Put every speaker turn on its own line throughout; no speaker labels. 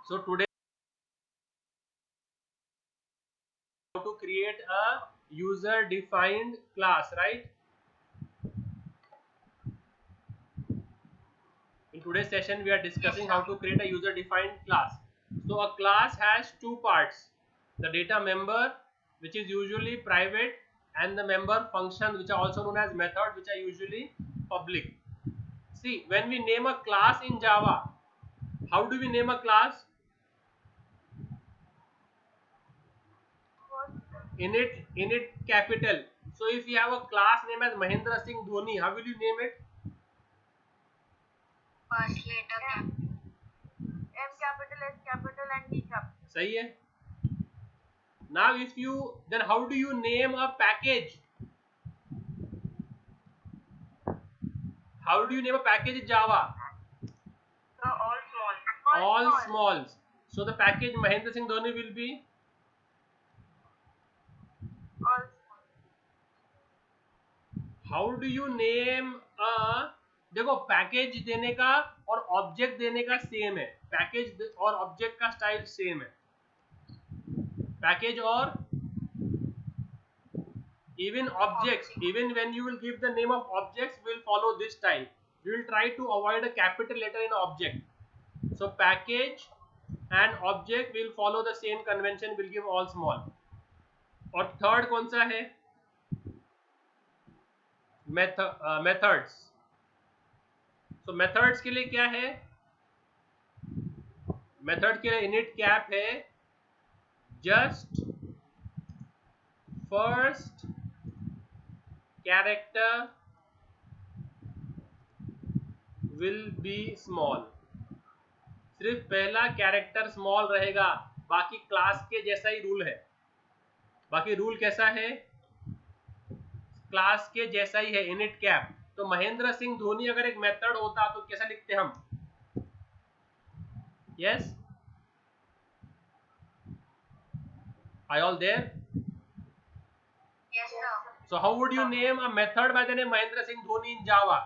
So today how to create a user defined class, right? In today's session we are discussing how to create a user defined class. So a class has two parts, the data member, which is usually private, and the member function, which are also known as method, which are usually public. See, when we name a class in Java, how do we name a class? Init capital. So if you have a class name as Mahendra Singh Dhoni, how will you name it?
First letter M capital, S capital and D capital.
सही है. Now if you, then how do you name a package? How do you name a package in Java?
All small.
All smalls. So the package Mahendra Singh Dhoni will be
All small.
how do you name a, देखो package देने का और object देने का same है, package और object का style same है. पैकेज और even objects, even when you will give the name of objects, will follow this style. You will try to avoid a capital letter in object. So package and object will follow the same convention, will give all small. और third कौन सा है? Methods. सो methods के लिए क्या है? Method के लिए इनिट कैप है, just first character will be small. सिर्फ पहला कैरेक्टर स्मॉल रहेगा, बाकी क्लास के जैसा ही रूल है. बाकी रूल कैसा है? क्लास के जैसा ही है, इनिट कैप. तो महेंद्र सिंह धोनी अगर एक मेथड होता तो कैसा लिखते हम? Yes, are you all there?
Yes, sir.
So how would you name a method by the name Mahendra Singh Dhoni in Java?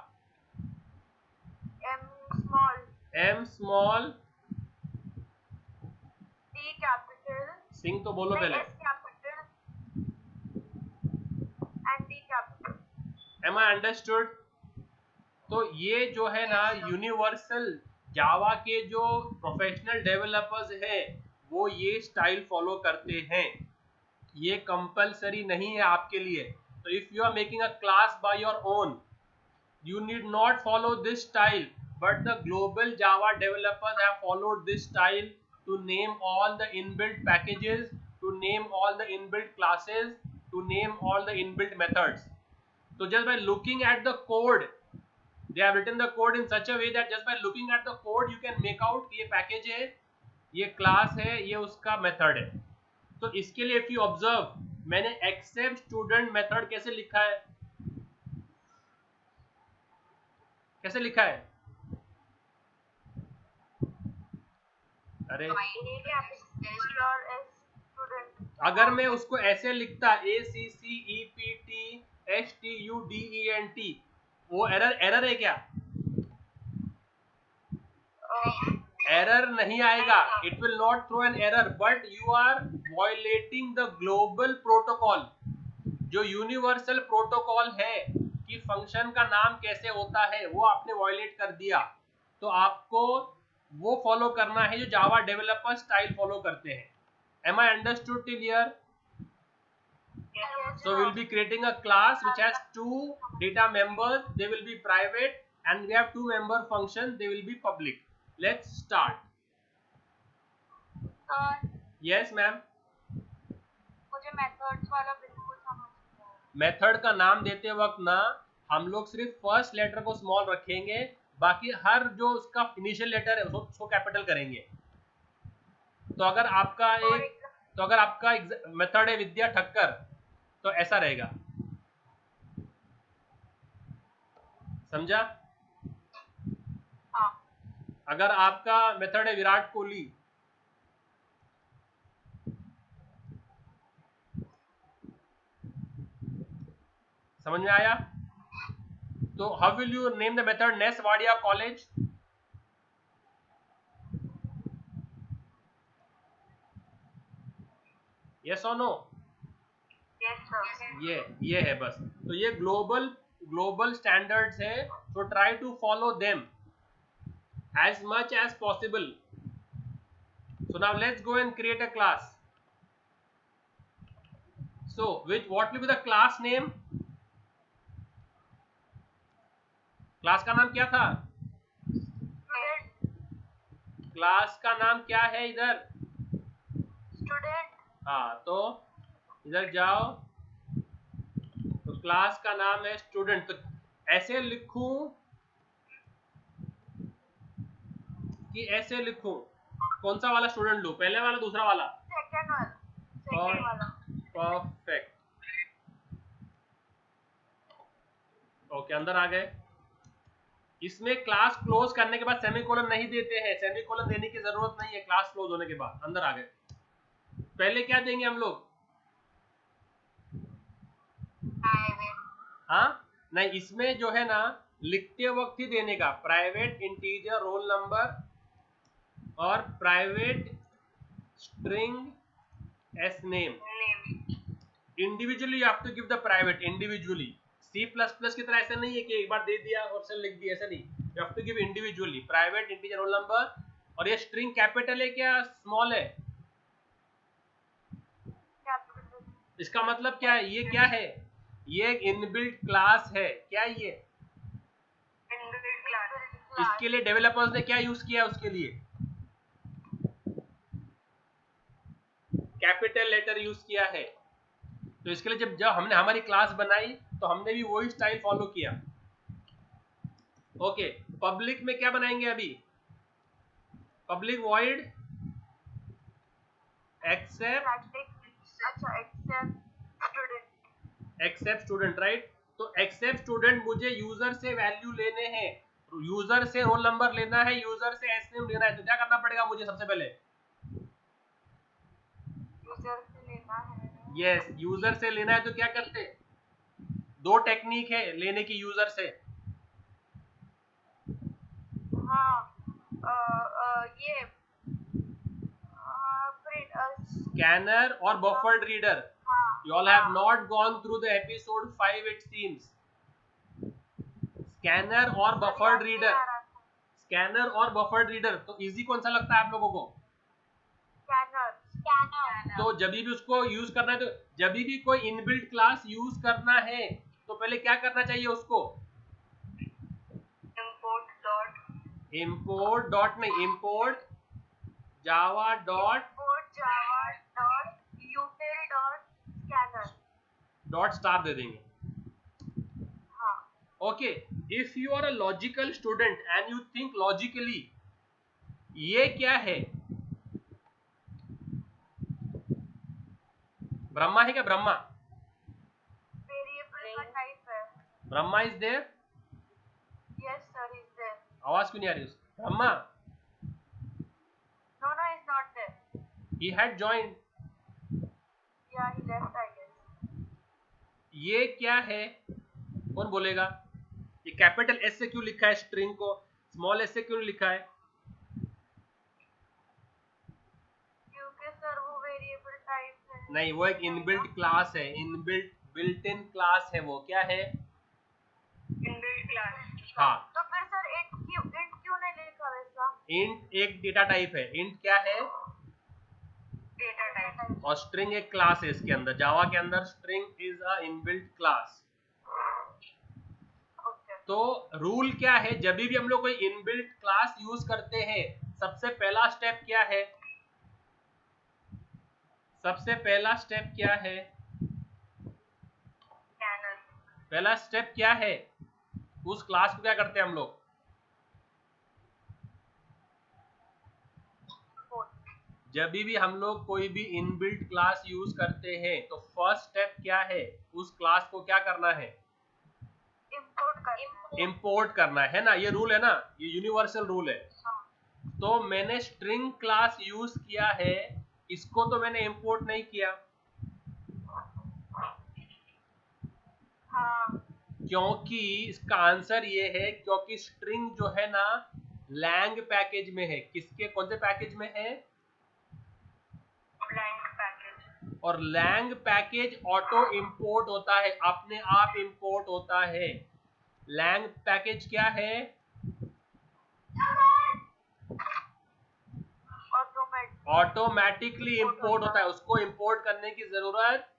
M small.
M small.
D capital.
Singh तो बोलो पहले.
S capital and D capital.
Am I understood? तो ये जो है ना universal जावा के जो प्रोफेशनल डेवलपर्स हैं वो ये स्टाइल फॉलो करते हैं. ये कंपलसरी नहीं है आपके लिए. तो if you are making a class by your own, you need not follow this style, but the global Java developers have followed this style to name all the inbuilt packages, to name all the inbuilt classes, to name all the inbuilt methods. So just by looking at the code, they have written the code in such a way that just by looking at the code you can make out कि ये package है, ये class है, ये उसका method है. तो इसके लिए if you observe, मैंने accept student method कैसे लिखा है? कैसे लिखा है? अरे अगर मैं उसको ऐसे लिखता ACCEPTSTUDENT, वो एरर है क्या? एरर नहीं आएगा. It will not throw an error, but you are violating the global protocol. जो यूनिवर्सल प्रोटोकॉल है कि फंक्शन का नाम कैसे होता है वो आपने वायलेट कर दिया. तो आपको वो फॉलो करना है जो जावा डेवलपर स्टाइल फॉलो करते हैं. Am I understood till here?
Yes,
So we will be creating a class which has two data members. They will be private, and we have two member functions. They will be public. Let's start. Yes, ma'am.
मुझे methods वाला बिल्कुल समझ नहीं आया.
Method का नाम देते वक्त ना हम लोग सिर्फ फर्स्ट लेटर को स्मॉल रखेंगे, बाकी हर जो उसका इनिशियल लेटर है उसको कैपिटल करेंगे. तो अगर आपका मेथड है विद्या ठक्कर, तो ऐसा रहेगा. समझा?
हाँ.
अगर आपका मेथड है विराट कोहली, समझ में आया? तो how will you name the method Ness Wadia college? Yes और नो?
Yes, sir.
ये है बस। तो ये ग्लोबल स्टैंडर्ड्स है, तो try to follow them as much as possible. So now let's go and create a class. So what will be the class name? Class का नाम क्या था?
Student.
क्लास का नाम क्या है इधर?
Student.
हाँ, तो इधर जाओ, तो क्लास का नाम है स्टूडेंट। तो ऐसे लिखूं कि ऐसे लिखूं? कौन सा वाला स्टूडेंट लूं, पहले वाला दूसरा वाला?
Second one. Second वाला.
परफेक्ट। ओके, अंदर आ गए। इसमें क्लास क्लोज करने के बाद सेमीकोलन नहीं देते हैं, सेमीकोलन देने की जरूरत नहीं है क्लास क्लोज होने के बाद। अंदर आ गए, पहले क्या देंगे हम लोग? हाँ नहीं, इसमें जो है ना लिखते वक्त ही देने का, प्राइवेट इंटीजर रोल नंबर और private string s name. Individually you have to give the private, individually. C++ की तरह ऐसा नहीं है कि एक बार दे दिया और सब लिख दिया, ऐसा नहीं। You have to give individually private integer roll number. और ये स्ट्रिंग कैपिटल है क्या स्मॉल है? इसका मतलब क्या है? ये क्या है? ये एक इनबिल्ट क्लास है। क्या है ये?
Inbuilt class.
इसके लिए डेवलपर्स ने क्या यूज किया? उसके लिए कैपिटल लेटर यूज किया है। तो इसके लिए जब हमने हमारी क्लास बनाई तो हमने भी वही स्टाइल फॉलो किया। ओके, पब्लिक में क्या बनाएंगे अभी? Public void accept student, right? तो एक्सेप्ट स्टूडेंट मुझे यूजर से वैल्यू लेने हैं, यूजर से रोल नंबर लेना है, यूजर से एस नेम लेना है। तो क्या करना पड़ेगा मुझे? सबसे पहले
यूजर से लेना है।
यस, यूजर से लेना है। तो क्या करते? दो टेक्निक है लेने की यूजर से।
हाँ, ये
स्कैनर और buffered reader. You all have not gone through the episode 5 it seems. Scanner और बफर्ड रीडर, स्कैनर और बफर्ड रीडर। तो इजी कौन सा लगता है आप लोगों को?
स्कैनर।
तो जब भी उसको यूज करना है, तो जब भी कोई इनबिल्ट क्लास यूज करना है तो पहले क्या करना चाहिए उसको? import डॉट नहीं, import java dot dot star दे देंगे। Okay, if you are a logical student and you think logically, ये क्या है? ब्रह्मा है क्या? Brahma, Brahma is there?
Yes, sir, he's there.
आवाज क्यों नहीं आ रही उसकी? Brahma,
No, he's not there.
he had joined.
Yeah, he left, I guess.
ये क्या है? कौन बोलेगा? ये कैपिटल एस से क्यों लिखा है? स्ट्रिंग को स्मॉल एस से क्यों लिखा है?
क्योंकि सर वो वेरिएबल टाइप है।
नहीं, वो एक इनबिल्ट क्लास है, बिल्ट इन क्लास है वो। क्या है?
Inbuilt class.
हाँ,
तो फिर सर इंट क्यों नहीं लिखा वैसा?
इंट एक डेटा टाइप है। इंट क्या है?
Data type.
और स्ट्रिंग एक क्लास है इसके अंदर। जावा के अंदर string is a inbuilt class. तो रूल क्या है? जब भी हम लोग कोई इनबिल्ट क्लास यूज करते हैं, सबसे पहला स्टेप क्या है? सबसे पहला स्टेप क्या है? पहला स्टेप क्या है? उस क्लास को क्या करते हैं हम लोग? जब भी हम लोग कोई भी इनबिल्ट क्लास यूज करते हैं तो फर्स्ट स्टेप क्या है? उस क्लास को क्या करना है? इंपोर्ट करना है ना। ये रूल है ना, ये यूनिवर्सल रूल है। तो मैंने स्ट्रिंग क्लास यूज किया है, इसको तो मैंने इंपोर्ट नहीं किया। क्योंकि इसका आंसर ये है क्योंकि स्ट्रिंग जो है ना लैंग पैकेज में है। किसके, कौन से पैकेज में है? और लैंग पैकेज ऑटो इंपोर्ट होता है, अपने आप इंपोर्ट होता है। लैंग पैकेज क्या है? ऑटोमेटिकली इंपोर्ट होता है, उसको इंपोर्ट करने की जरूरत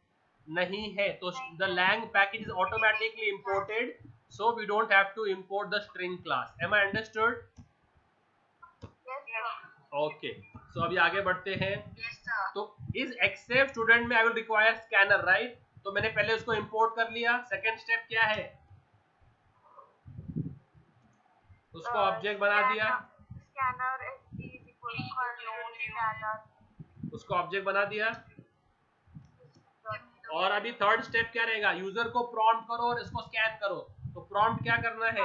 नहीं है। तो the lang package is automatically imported, so we don't have to import the string class. Am I understood? Okay, so अभी आगे बढ़ते हैं। तो इस एक्सेप्ट स्टूडेंट में I will require scanner, right? तो मैंने पहले उसको इंपोर्ट कर लिया। सेकंड स्टेप क्या है? उसको ऑब्जेक्ट बना दिया, उसको ऑब्जेक्ट बना दिया। और अभी थर्ड स्टेप क्या रहेगा? यूजर को प्रॉम्प्ट करो और इसको स्कैन करो। तो प्रॉम्प्ट क्या करना है?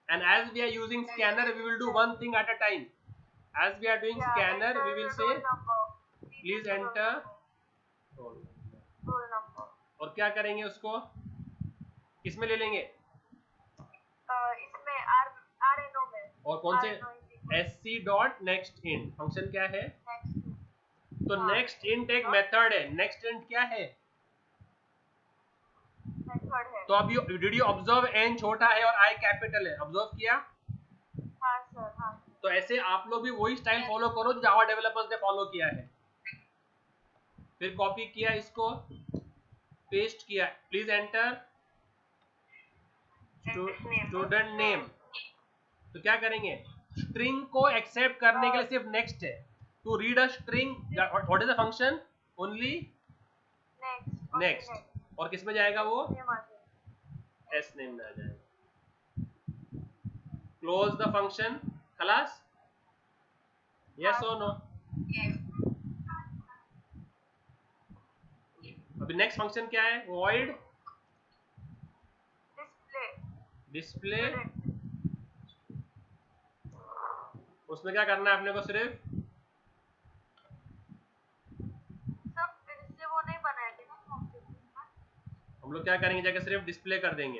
And as we are using scanner, we will do one thing at a time. As we are doing scanner, we will say please enter roll number. और क्या करेंगे? उसको किसमें ले लेंगे?
इसमें RNO में।
और कौन से? sc.nextInt फंक्शन क्या है? तो नेक्स्ट इंट एक मेथड है। नेक्स्ट इंट क्या है? तो अब डिड यू ऑब्जर्व n छोटा है और i कैपिटल है? ऑब्जर्व किया?
हाँ सर, हाँ।
तो ऐसे आप लोग भी वही स्टाइल फॉलो करो जो जावा डेवलपर्स ने फॉलो किया है। फिर कॉपी किया, इसको पेस्ट किया, प्लीज एंटर स्टूडेंट नेम। तो क्या करेंगे? स्ट्रिंग को एक्सेप्ट करने के लिए सिर्फ नेक्स्ट है। To read a string, what is the function? Only next. और किस में जाएगा वो? एस नेम में आ जाएगा। क्लोज द फंक्शन, खलास? यस और नो? अभी नेक्स्ट फंक्शन क्या है? Void display. उसमें क्या करना है अपने को? सिर्फ हम लोग क्या करेंगे? जाके सिर्फ डिस्प्ले कर देंगे।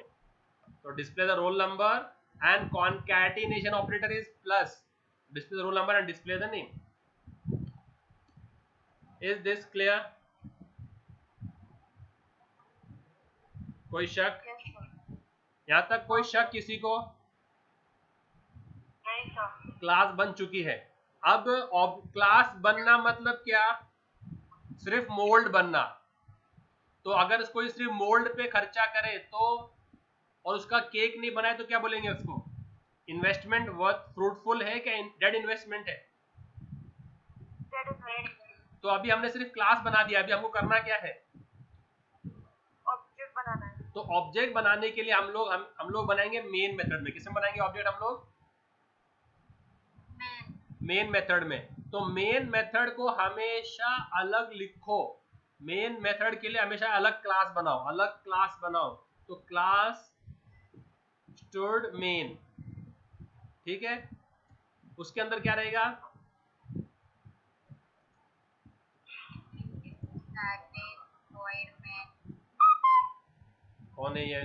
तो display the roll number and concatenation operator is plus display the roll number and display the name. Is this clear? कोई शक? यहां तक कोई शक किसी को? क्लास बन चुकी है। अब क्लास बनना मतलब क्या? सिर्फ मोल्ड बनना। तो अगर कोई सिर्फ मोल्ड पे खर्चा करे तो और उसका केक नहीं बनाए तो क्या बोलेंगे उसको? इन्वेस्टमेंट वर्थ फ्रूटफुल है क्या डेड इन्वेस्टमेंट है? तो अभी हमने सिर्फ क्लास बना दिया, अभी हमको करना क्या है?
ऑब्जेक्ट बनाना है।
तो ऑब्जेक्ट बनाने के लिए हम लोग बनाएंगे मेन मेथड में। किसमें बनाएंगे ऑब्जेक्ट हम लोग? मेन मेथड में। तो मेन मेथड को हमेशा अलग लिखो। मेन मेथड के लिए हमेशा अलग क्लास बनाओ, अलग क्लास बनाओ। तो क्लास स्टोर्ड मेन, ठीक है? उसके अंदर क्या रहेगा? कौन है ये?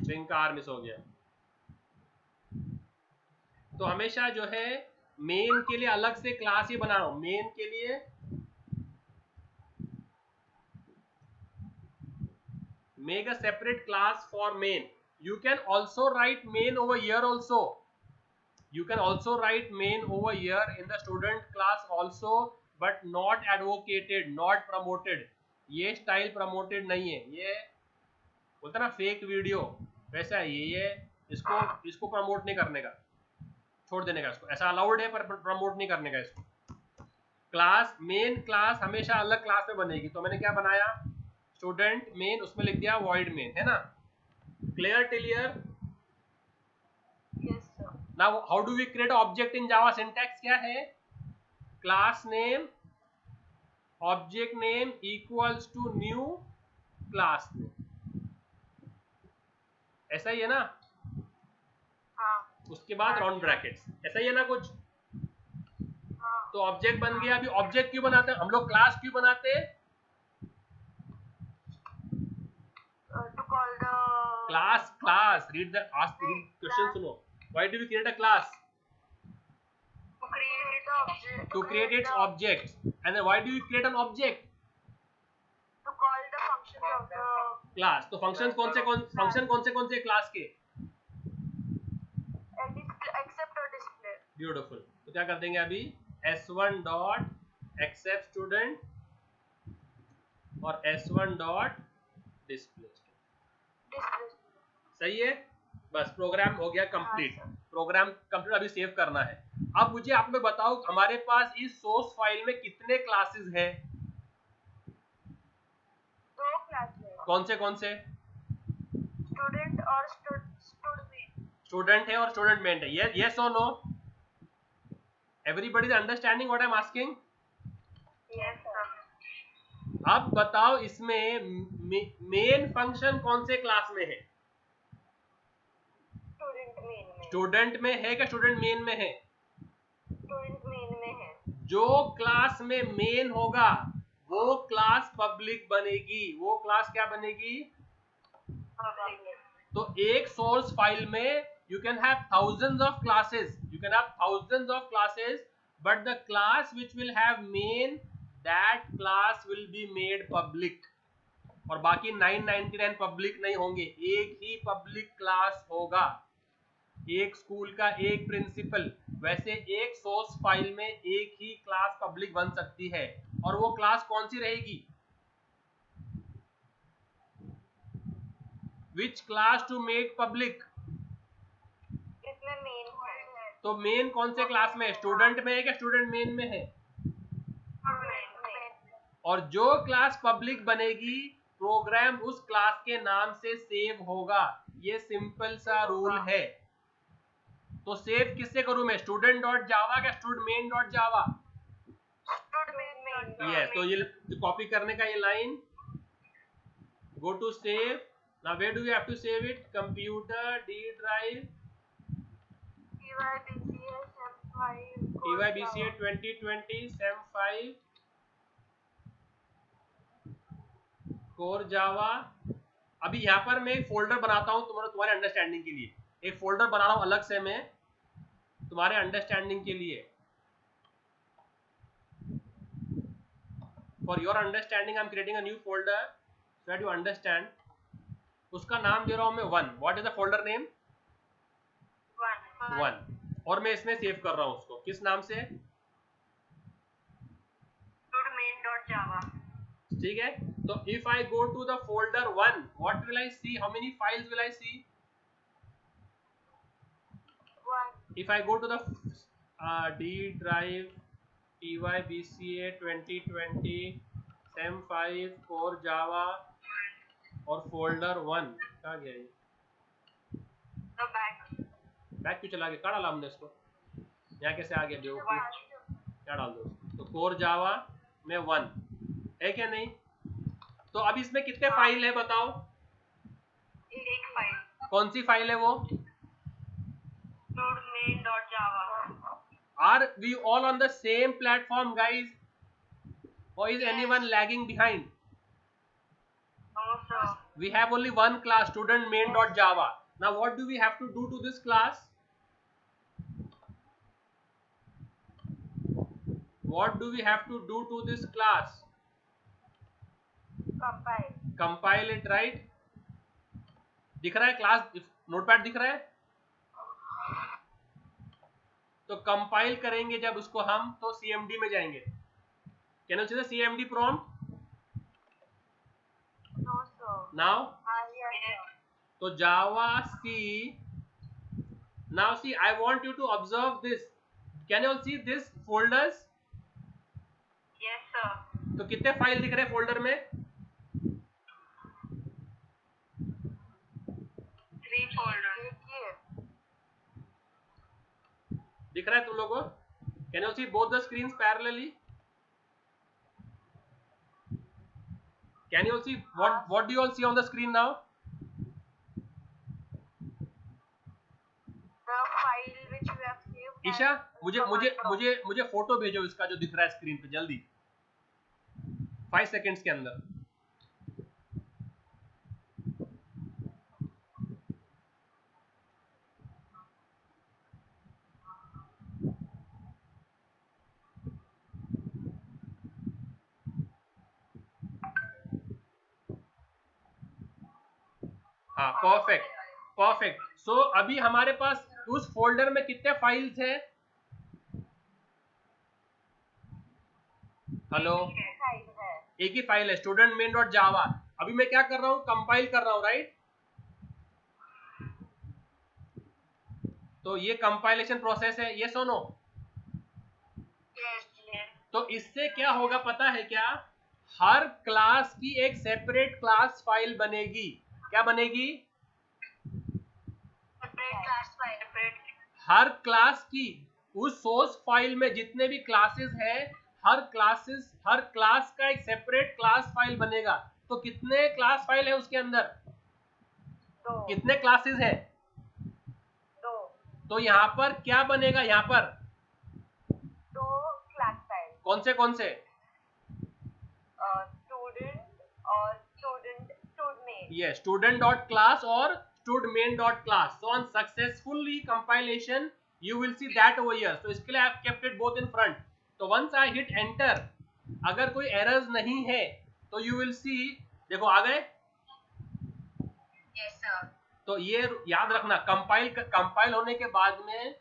स्ट्रिंग का आर मिस हो गया। तो हमेशा जो है मेन के लिए अलग से क्लास ही बनाओ। मेन के लिए make a separate class for main. You can also write main over here also. You can also write main over here in the student class also, but not advocated, not promoted. ये style promoted नहीं है। ये बोलते ना fake video, वैसा है ये इसको प्रमोट नहीं करने का, छोड़ देने का इसको। ऐसा अलाउड है पर प्रमोट नहीं करने का इसको। क्लास मेन क्लास हमेशा अलग क्लास में बनेगी। तो मैंने क्या बनाया? स्टूडेंट मेन, उसमें लिख दिया वॉइड मेन, है ना? Clear till here?
Yes sir.
Now how do we create object in Java? Syntax क्या है? Class name object name equals to new class name. ऐसा ही है ना?
हाँ।
उसके बाद राउंड ब्रैकेट्स, ऐसा ही है ना कुछ?
हाँ।
तो ऑब्जेक्ट बन गया। अभी ऑब्जेक्ट क्यों बनाते हैं हम लोग? क्लास क्यों बनाते हैं?
To call the
class read the question सुनो. Why do we create a class?
To create the object.
To create its objects. And then why do you create an object?
To call the functions of the
Class. तो functions कौन से class के?
accept or display.
Beautiful. तो क्या कर देंगे अभी? s1 dot accept student और s1 dot display. सही है? बस प्रोग्राम हो गया कंप्लीट. प्रोग्राम कंप्लीट अभी सेव करना है. अब मुझे आप लोग बताओ हमारे पास इस सोर्स फाइल में कितने क्लासेस हैं?
2 क्लासेस.
कौन से?
स्टूडेंट और स्टूडेंट.
स्टूडेंट है और स्टूडेंट मेन है. yes or no? Everybody is understanding what I'm asking?
Yes sir.
अब बताओ इसमें मेन फंक्शन कौन से क्लास में है? स्टूडेंट में है क्या स्टूडेंट मेन में है?
स्टूडेंट मेन में है.
जो क्लास में मेन होगा वो क्लास पब्लिक बनेगी. वो क्लास क्या बनेगी?
पब्लिक.
तो एक सोर्स फाइल में you can have thousands of classes, but the class which will have main, that class will be made public. और बाकी 999 पब्लिक नहीं होंगे. एक ही पब्लिक क्लास होगा. एक स्कूल का एक प्रिंसिपल. वैसे एक सोर्स फाइल में एक ही क्लास पब्लिक बन सकती है. और वो क्लास कौन सी रहेगी? Which class to make public?
इसमें मेन है.
तो मेन कौन से क्लास में है? स्टूडेंट में है क्या स्टूडेंट मेन में है? और जो क्लास पब्लिक बनेगी प्रोग्राम उस क्लास के नाम से सेव होगा. ये सिंपल सा रूल है. तो सेव किससे करूं मैं? स्टूडेंट डॉट जावा क्या student main dot Java? Yes. तो ये कॉपी करने का ये line, go to save. Now where do we have to save it? Computer D drive EYBCA 2020 SEM5 core Java. अभी यहाँ पर मैं एक फोल्डर बनाता हूँ तुम्हारे अंडरस्टैंडिंग के लिए. एक फोल्डर बना रहा हूँ अलग से मैं तुम्हारे अंडरस्टैंडिंग के लिए. For your understanding I am creating a new folder so that you understand. उसका नाम दे रहा हूँ मैं 1. What is the folder name? 1. और मैं इसमें सेव कर रहा हूँ उसको किस नाम से?
main.java.
ठीक है. तो if I go to the folder 1, what will I see? How many files will I see?
1.
If I go to the D drive EYBCA 2020 SEM5 core Java और folder 1 कहाँ गया ये?
The back
क्यों चला गया? कहाँ डाला हमने इसको? यहाँ कैसे आ गया? क्या डाल दो? तो कोर जावा में 1 है क्या नहीं? तो अब इसमें कितने फाइल है बताओ?
एक फाइल.
कौन सी फाइल है वो?
main.java.
Are we all on the same platform guys? Or is anyone lagging behind?
No sir.
We have only one class, student main.java. Now what do we have to do to this class? What do we have to do to this class? Compile it, right? दिख रहा है class notepad दिख रहा है? तो compile करेंगे जब उसको हम तो CMD में जाएंगे. Can you see the CMD prompt?
No sir.
Now?
Yes.
तो Java C. Now see, I want you to observe this. Can you all see this folders?
Yes sir.
तो कितने फाइल दिख रहे हैं फोल्डर में?
3 folders.
दिख रहा है तुम लोगों को? Can you see both the screens parallelly? Can you all see what do you all see on the screen now?
The file which we have saved.
Isha मुझे फोटो भेजो इसका जो दिख रहा है स्क्रीन पे जल्दी 5 सेकेंड्स के अंदर. हाँ, परफेक्ट परफेक्ट। सो अभी हमारे पास उस फोल्डर में कितने फाइल्स हैं? हेलो,
साइज है।
एक ही फाइल है, स्टूडेंट मेन डॉट जावा। अभी मैं क्या कर रहा हूँ, कंपाइल कर रहा हूँ, राइट? तो ये कंपाइलेशन प्रोसेस है, ये सुनो।
Yes yes.
तो इससे क्या होगा पता है क्या? हर क्लास की एक सेपरेट क्लास फाइल बनेगी। क्या बनेगी?
Separate class file. सेपरेट।
हर क्लास की उस सोर्स फाइल में जितने भी क्लासेस हैं, हर क्लास का एक सेपरेट क्लास फाइल बनेगा। तो कितने क्लास फाइल है उसके अंदर?
दो।
कितने क्लासेस है?
दो।
तो यहाँ पर क्या बनेगा? यहाँ पर
दो क्लास फाइल।
कौन से
स्टूडेंट और स्टूडेंट
ये स्टूडेंट डॉट क्लास और stud main dot class. So on successfully compilation you will see that over here. तो इसके लिए I have kept it both in front. तो वंस आई हिट एंटर, अगर कोई एरर्स नहीं है तो यू विल सी, देखो आ गए।
Yes sir.
तो ये याद रखना, कंपाइल होने के बाद में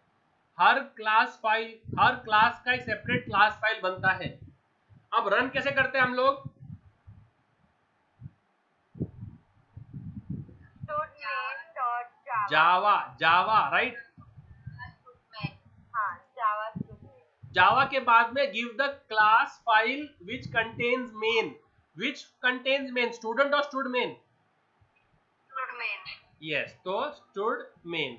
हर क्लास का एक सेपरेट क्लास फाइल बनता है। अब रन कैसे करते हैं हम लोग? Java, right?
हाँ, जावा स्टूडेंट।
जावा के बाद में give the class file which contains main student और स्टूड मेन। यस, तो स्टूड मेन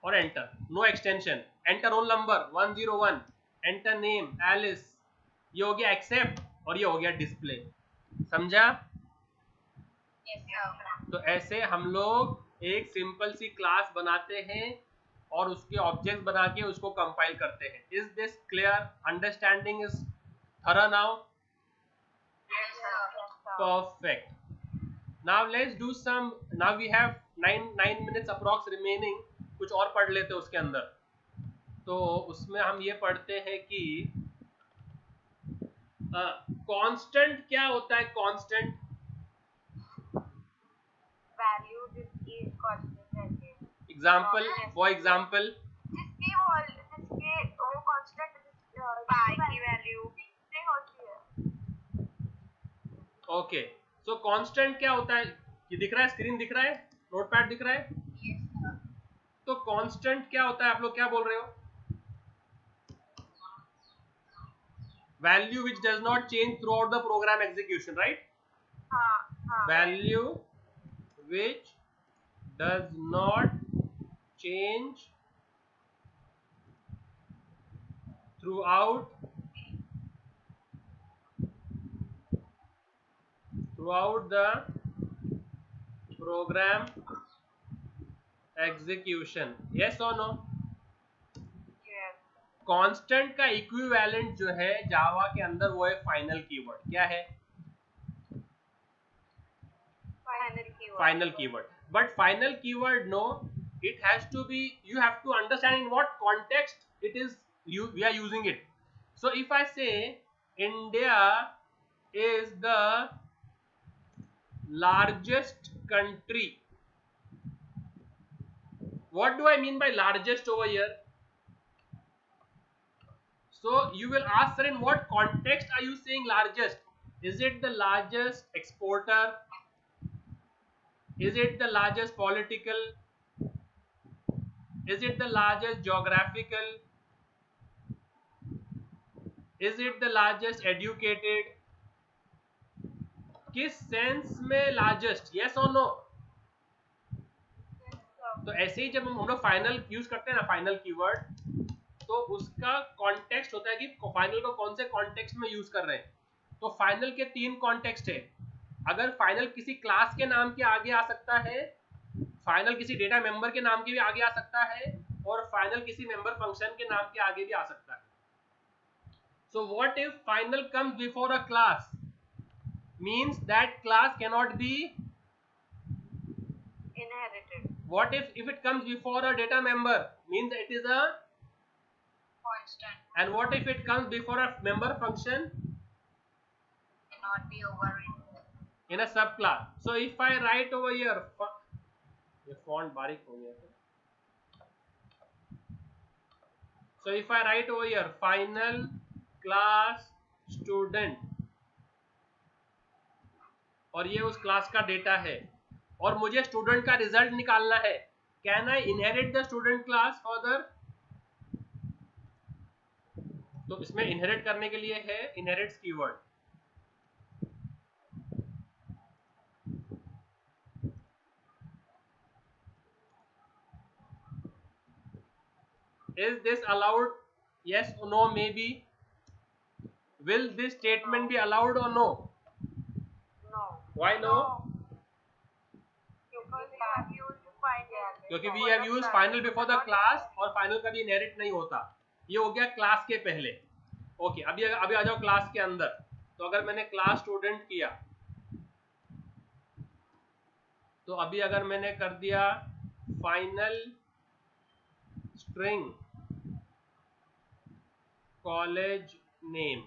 और enter, no extension. Enter roll number 101, enter name Alice, ये हो गया एक्सेप्ट और ये हो गया डिस्प्ले। समझा? तो ऐसे हम लोग एक सिंपल सी क्लास बनाते हैं और उसके ऑब्जेक्ट बना के उसको कंपाइल करते हैं। Is this clear? Understanding is थरा now? Perfect. Now let's do some. Now we have 9 minutes approx remaining. कुछ और पढ़ लेते हैं उसके अंदर। तो उसमें हम ये पढ़ते हैं कि कांस्टेंट क्या होता है? कांस्टेंट
वैल्यू जिसकी कांस्टेंट रहती है।
एग्जांपल, फॉर एग्जांपल
जिसकी वो कांस्टेंट पाई की वैल्यू नहीं होती है।
ओके। सो कांस्टेंट क्या होता है? ये दिख रहा है, स्क्रीन दिख रहा है, नोटपैड दिख रहा है? तो कांस्टेंट क्या होता है? आप लोग क्या बोल रहे हो? Value which does not change throughout the program execution, right?
हाँ।
Value which does not change throughout the program execution. Yes or no? Constant का इक्विवेलेंट जो है जावा के अंदर वो है फाइनल कीवर्ड। क्या है? Final keyword. But final keyword, no, it has to be, you have to understand in what context it is we are using it. So if I say India is the largest country, what do I mean by largest over here? So you will ask, sir, in what context are you saying largest? Is it the largest exporter? Is it the largest political? Is it the largest geographical? Is it the largest educated? किस sense में largest? Yes और no? तो ऐसे ही जब हम लोग final use करते हैं ना, फाइनल कीवर्ड, तो उसका कॉन्टेक्स्ट होता है कि फाइनल को कौन से कॉन्टेक्स्ट में यूज कर रहे हैं। तो फाइनल के 3 कॉन्टेक्स्ट है। अगर फाइनल किसी क्लास के नाम के आगे आ सकता है, फाइनल किसी डेटा मेंबर के नाम के भी आगे आ सकता है, और फाइनल किसी मेंबर फंक्शन के नाम के आगे भी आ सकता है। So what if final comes before a class? Means that class cannot be
inherited.
What if it comes before a data member? Means it is a
Constant.
And what if it comes before a member function?
Cannot be overridden.
in a subclass. So if I write over here, ये font बारीक हो गया है. So if I write over here final class student, और ये उस class का data है और मुझे स्टूडेंट का रिजल्ट निकालना है. Can I inherit the student class further? तो इसमें इनहेरिट करने के लिए है inherits keyword. Is this allowed? Yes or no? Maybe. Will this statement be allowed or no?
No.
Why no?
क्योंकि
we have used final before the class और final कभी inherit नहीं होता. ये हो गया क्लास के पहले. ओके, अभी आ जाओ क्लास के अंदर. तो अगर मैंने क्लास स्टूडेंट किया, तो अभी अगर मैंने कर दिया final string college name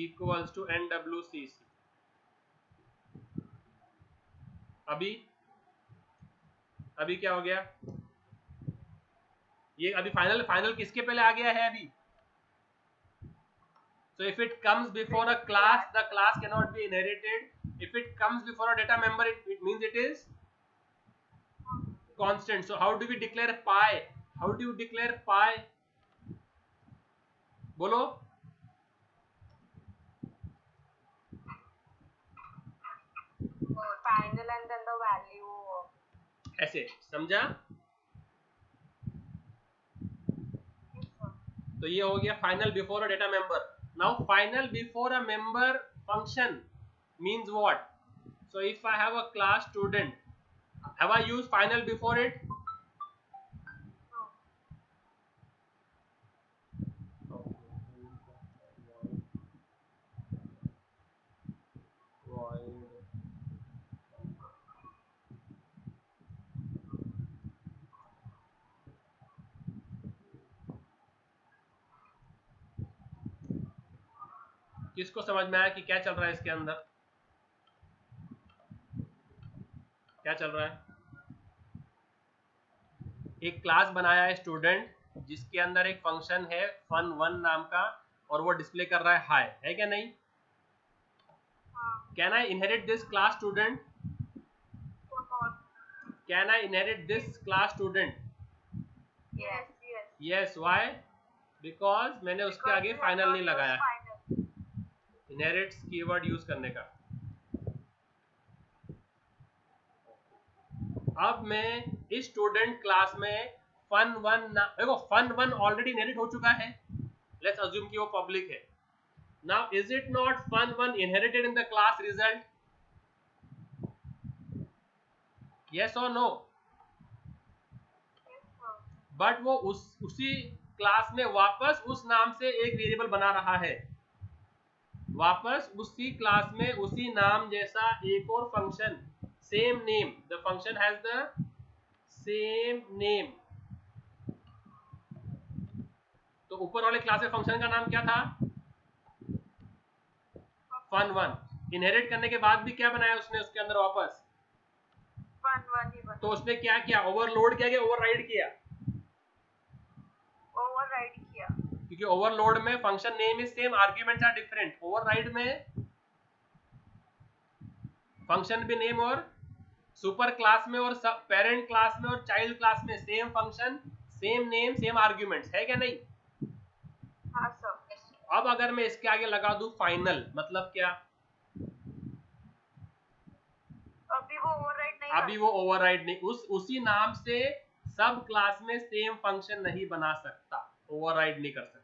equals to NWCC. अभी क्या हो गया? ये अभी फाइनल किसके पहले आ गया है अभी? So if it comes before a class, the class cannot be inherited. If it comes before a data member, it means it is constant. So how do we declare pi? How do you declare pi? बोलो.
final and then the value.
ऐसे समझा? तो ये हो गया final before a data member. Now final before a member function means what? So if I have a class student, have I used final before it? किसको समझ में आया कि क्या चल रहा है इसके अंदर? क्या चल रहा है? एक क्लास बनाया है स्टूडेंट, जिसके अंदर एक फंक्शन है fun1 नाम का, और वो डिस्प्ले कर रहा है हाई, है क्या नहीं? Can I inherit this class student? Can I inherit this class student? Yes. Why? Because मैंने उसके आगे फाइनल नहीं लगाया. इनहेरिट्स कीवर्ड यूज करने का. अब मैं इस स्टूडेंट क्लास में fun1 देखो fun1 ऑलरेडी इनहेरिट हो चुका है. लेट्स अज्यूम कि वो पब्लिक है. Now is it not fun1 inherited in the class result? Yes और नो? बट वो उसी क्लास में वापस उस नाम से एक वेरिएबल बना रहा है. वापस उसी क्लास में उसी नाम जैसा एक और function, same name, the function has the same name. तो ऊपर वाले क्लास के फंक्शन का नाम क्या था? fun1. इनहेरिट करने के बाद भी क्या बनाया उसने उसके अंदर वापस?
fun1 ही बनाया.
तो उसने क्या किया? ओवरलोड किया, ओवरराइड किया?
ओवरराइड किया.
क्योंकि ओवरलोड में function name is same, arguments are different. Overload में फंक्शन भी नेम, और सुपर क्लास में और पेरेंट क्लास में और चाइल्ड क्लास में same function, same name, same arguments, है क्या नहीं?
हाँ सर.
अब अगर मैं इसके आगे लगा दूं फाइनल, मतलब क्या? अभी वो ओवरराइड नहीं, उसी नाम से सब क्लास में सेम फंक्शन नहीं बना सकता, ओवरराइड नहीं कर सकता.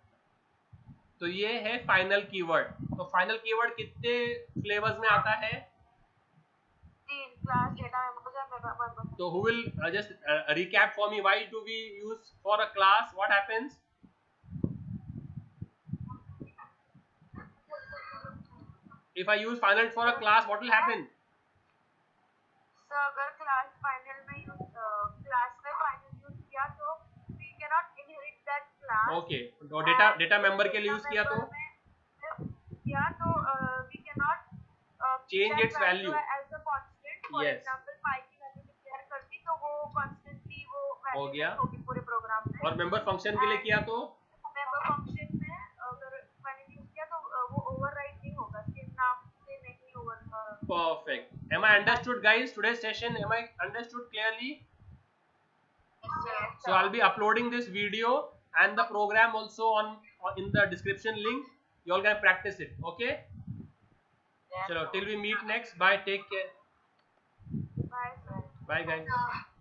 तो ये है फाइनल कीवर्ड. तो फाइनल कीवर्ड कितने फ्लेवर्स में आता है?
3. Class data members.
तो who will just recap for me, why do we use for a class? What happens? If I use final for a class, what will happen?
So अगर class final में final use किया तो we cannot inherit that class.
Okay. तो data member के लिए use किया तो
we cannot
change its value.
as a constant, for
Yes.
example pi की वैल्यू डिक्लेयर कर दी तो वो constantly वो
हो
वैल्यू
गया।
होगी पूरे प्रोग्राम में।
और मेंबर फंक्शन के लिए किया तो
मेंबर फंक्शन में अगर मैंने यूज किया तो वो ओवरराइड नहीं होगा, सेम नाम से नहीं over.
perfect. Am I understood, guys? Today's session, am I understood clearly? So I'll be uploading this video and the program also on in the description link. You all can practice it. Okay? Chalo, till we meet next. Bye. Take care.
Bye sir.
Bye, guys.